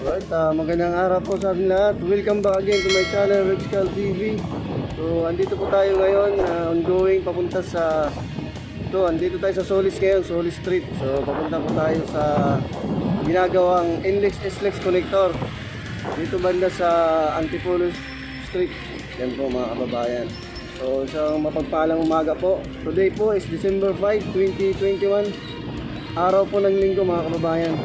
Alright, magandang araw po sa ating lahat. Welcome back again to my channel, Rickscal TV. So, andito po tayo ngayon, ongoing, papunta sa andito tayo sa Solis ngayon, Solis Street. So, papunta po tayo sa ginagawang NLEX-SLEX connector dito banda sa Antipolo Street. Yan po mga kababayan. So, isang mapagpalang umaga po. Today po is December 5, 2021. Araw po ng linggo mga kababayan.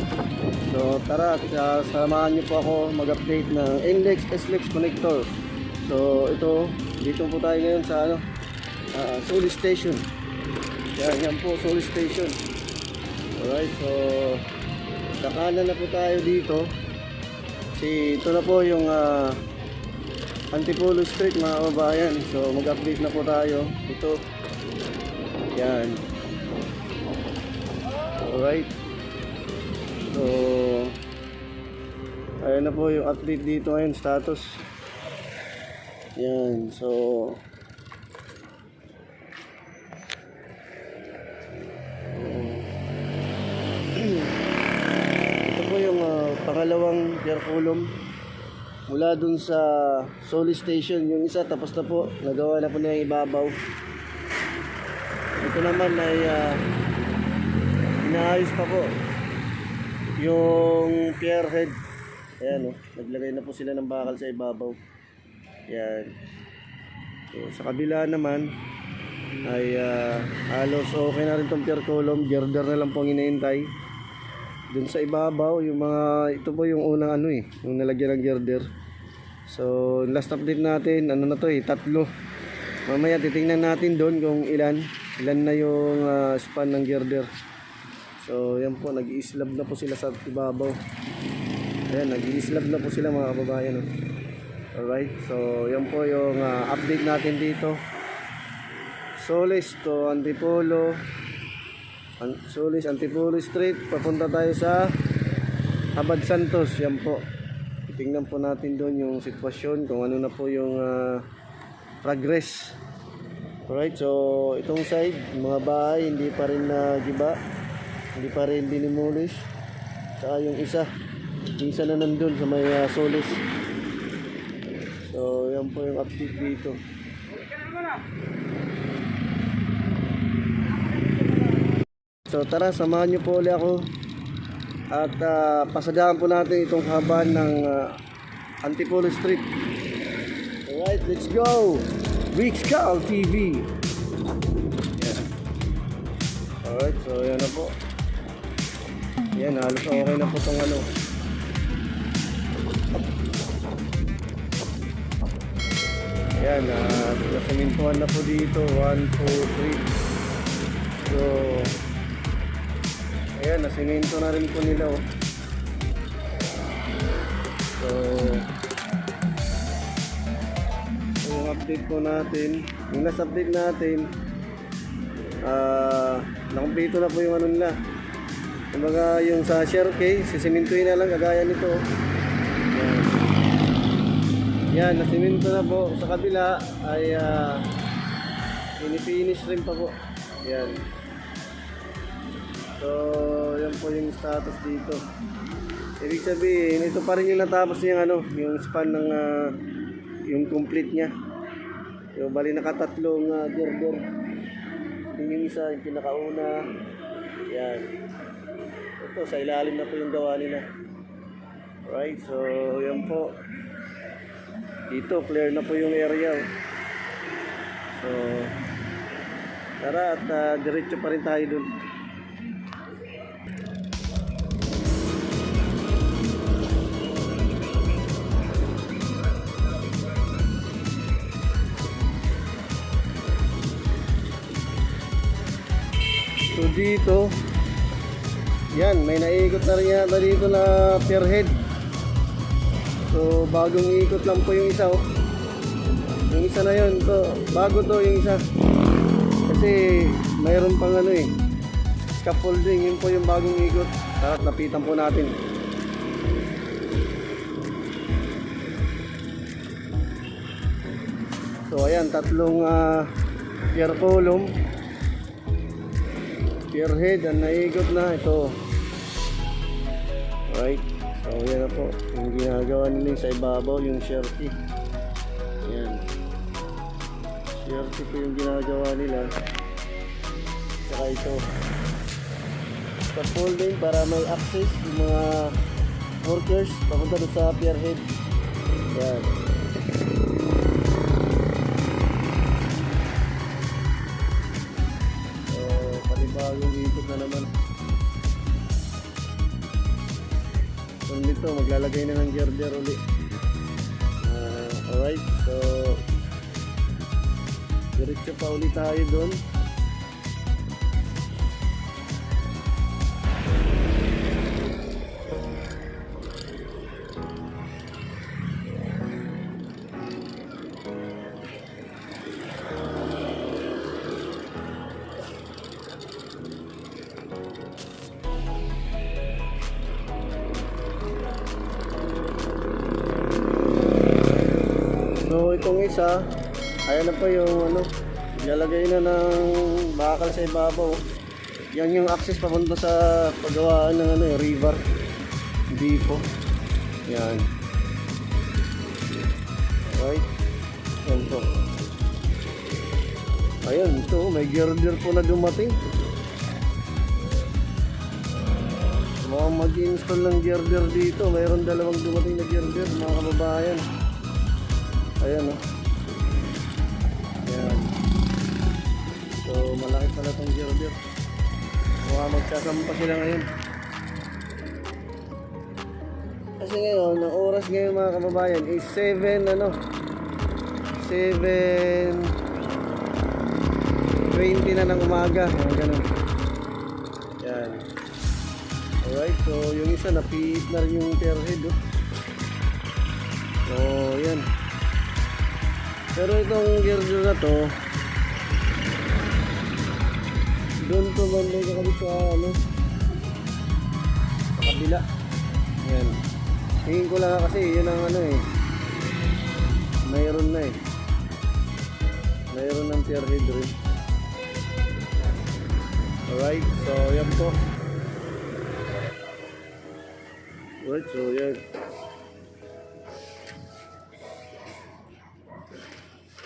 So tara, samahan niyo po ako mag-update ng NLEX-SLEX connector. So ito, dito po tayo ngayon sa Solis Station. Yan po, Solis Station. Alright, so kakanan na po tayo dito. Ito na po yung Antipolo Street mga kababayan. So mag-update na po tayo. Ito. Yan. Alright. So ayun na po yung update dito ngayon, status. Yan. So ito po yung pangalawang pier column mula dun sa Solis Station. Yung isa tapos na po, nagawa na po nila yung ibabaw. Ito naman ay inaayos pa po yung pier head. Ayan naglagay na po sila ng bakal sa ibabaw. Yan. So, sa kabila naman ay halos okay na rin tong pier column. Girder na lang po ang hinihintay. Dun sa ibabaw yung ito po yung unang yung nalagyan ng girder. So last update natin na to tatlo. Mamaya titingnan natin doon kung ilan na yung span ng girder. So yan po, nag-i-slab na po sila sa ibabaw. Ayan, nag-i-slab na po sila mga kababayan. Alright, so yan po yung update natin dito. Solis to Antipolo. Solis, Antipolo Street. Papunta tayo sa Abad Santos. Yan po. Tingnan po natin doon yung sitwasyon, kung ano na po yung progress. Alright, so itong side, mga bahay hindi pa rin nagiba. Hindi pa rin dinimulish. Saka yung isa na nandun sa may Solis. So yan po yung update dito. So tara, samahan nyo po ulit ako. At pasadahan po natin itong kaban ng Antipolo Street. Alright, let's go! Rickscal TV. Alright, so yan na po. Yan, halos okay na po itong Ayan, nasimintuhan na po dito. 1, 2, 3. So ayan, nasiminto na rin po nila So yung update po natin, yung last update natin, nakumpleto na po yung nila. Kumbaga yung sa staircase, sisimintuin na lang kagaya nito. Yan, nasiminto na po. Sa kabila ay finish rin pa po. Yan. So yan po yung status dito. Ibig sabihin, ito pa rin yung natapos yung yung span ng yung complete niya. So bali nakatatlong girder. Yung isa, yung pinakauna. Yan. Ito, sa ilalim na po yung gawa nila. Right, so yan po. Dito, clear na po yung area. So, tara at diretso pa rin tayo dun. So dito, yan, may naiikot na rin yata dito na pier head. So bagong ikot lang po yung isa Yung isa na yun, bago to yung isa. Kasi mayroon pang scaffolding, yun po yung bagong ikot. At lapitan po natin. So ayan, tatlong pier column. Pier head ang naiikot na ito. Alright. So yan na po. Yung ginagawa nila yung sa ibabaw, yung sherty. Yan. Sherty po yung ginagawa nila. Saka ito. Scaffolding para may access yung mga workers papunta doon sa pierhead. Yan. So, panibagong ikot na naman. So, nito, maglalagay na ng girder uli. Alright, so diretso pa ulit tayo doon. So itong isa, ayan na po yung ano, ilalagay na ng bakal sa ibabaw. Yan yung access papunta sa paggawaan ng ano, river. Hindi po. Yan. Right. Yan po. Ayan, ito may girder po na dumating. Mga mag-install ng girder dito. Mayroon dalawang dumating na girder, mga kababayan. Ayan o. Ayan. So malaki pala itong girder. Mukha magsasampa sila ngayon. Kasi ngayon, ang oras ngayon mga kababayan is 7 ano 7:20 na ng umaga. Mga ganun. Ayan. Alright, so yung isa napiit na rin yung pierhead oh. So yan. Pero itong girder na to, doon to banda kami sa ano, sa kabila. Yan. Tingin ko lang kasi yun ang ano eh. Mayroon na eh. Mayroon ng pierhead rin. Alright, so yan po. Alright, so yan.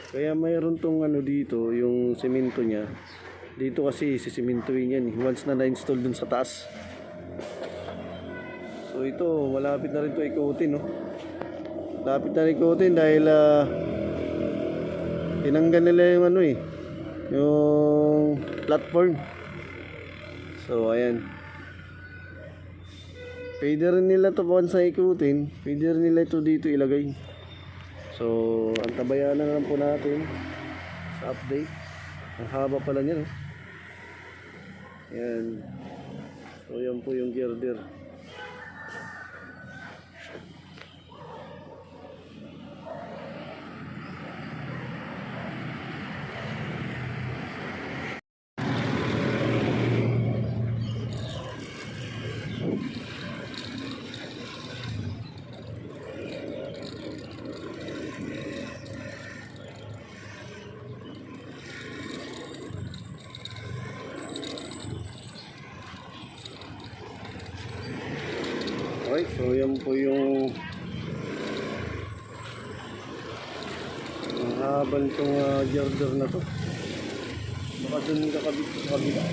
Kaya mayroon tong ano dito, yung semento niya. Dito kasi sisimentoin yan once na na-install dun sa taas. So ito, malapit na rin ito ikutin, no? Malapit na rin ikutin dahil tinanggal nila yung ano eh, yung platform. So ayan. Pwede rin nila ito once na ikutin, pwede rin nila ito dito ilagay. So, antabayan na lang po natin sa update. Ang haba pala niya, no? Yan. So, yan po yung girder. Okay, so yan po yung habang itong girder na to. Baka dun kakabit sa kabila.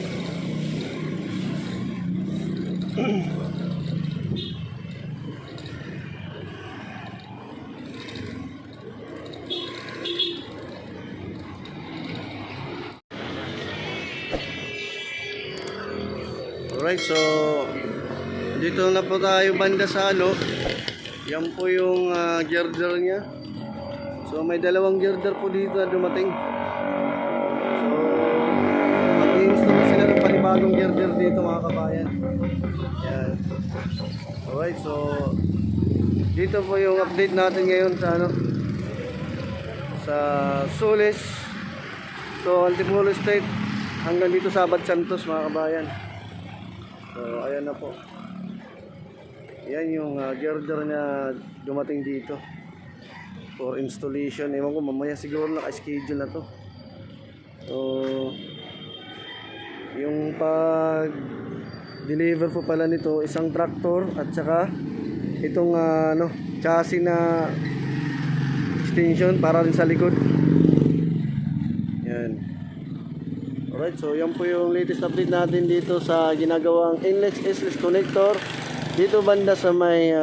Alright, so dito na po tayo banda sa ano. Yan po yung girder niya. So may dalawang girder po dito na dumating. So mag-install sila ng panibagong girder dito mga kabayan. Yan. Alright, so dito po yung update natin ngayon sa ano, sa Solis to Antipolo State hanggang dito sa Abad Santos mga kabayan. So ayan na po. Yan yung girder na dumating dito for installation. Ewan ko, mamaya siguro naka-schedule na to. So yung pag-deliver po pala nito, isang tractor at saka itong chassis na extension para rin sa likod. Yan. Alright, so yan po yung latest update natin dito sa ginagawang inlet SLS connector dito banda sa may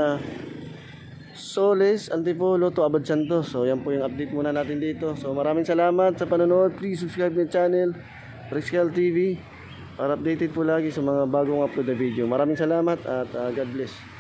Solis, Antipolo to Abad Santos. So yan po yung update muna natin dito. So maraming salamat sa panonood. Please subscribe to the channel Riscal TV para updated po lagi sa mga bagong upload na video. Maraming salamat at God bless.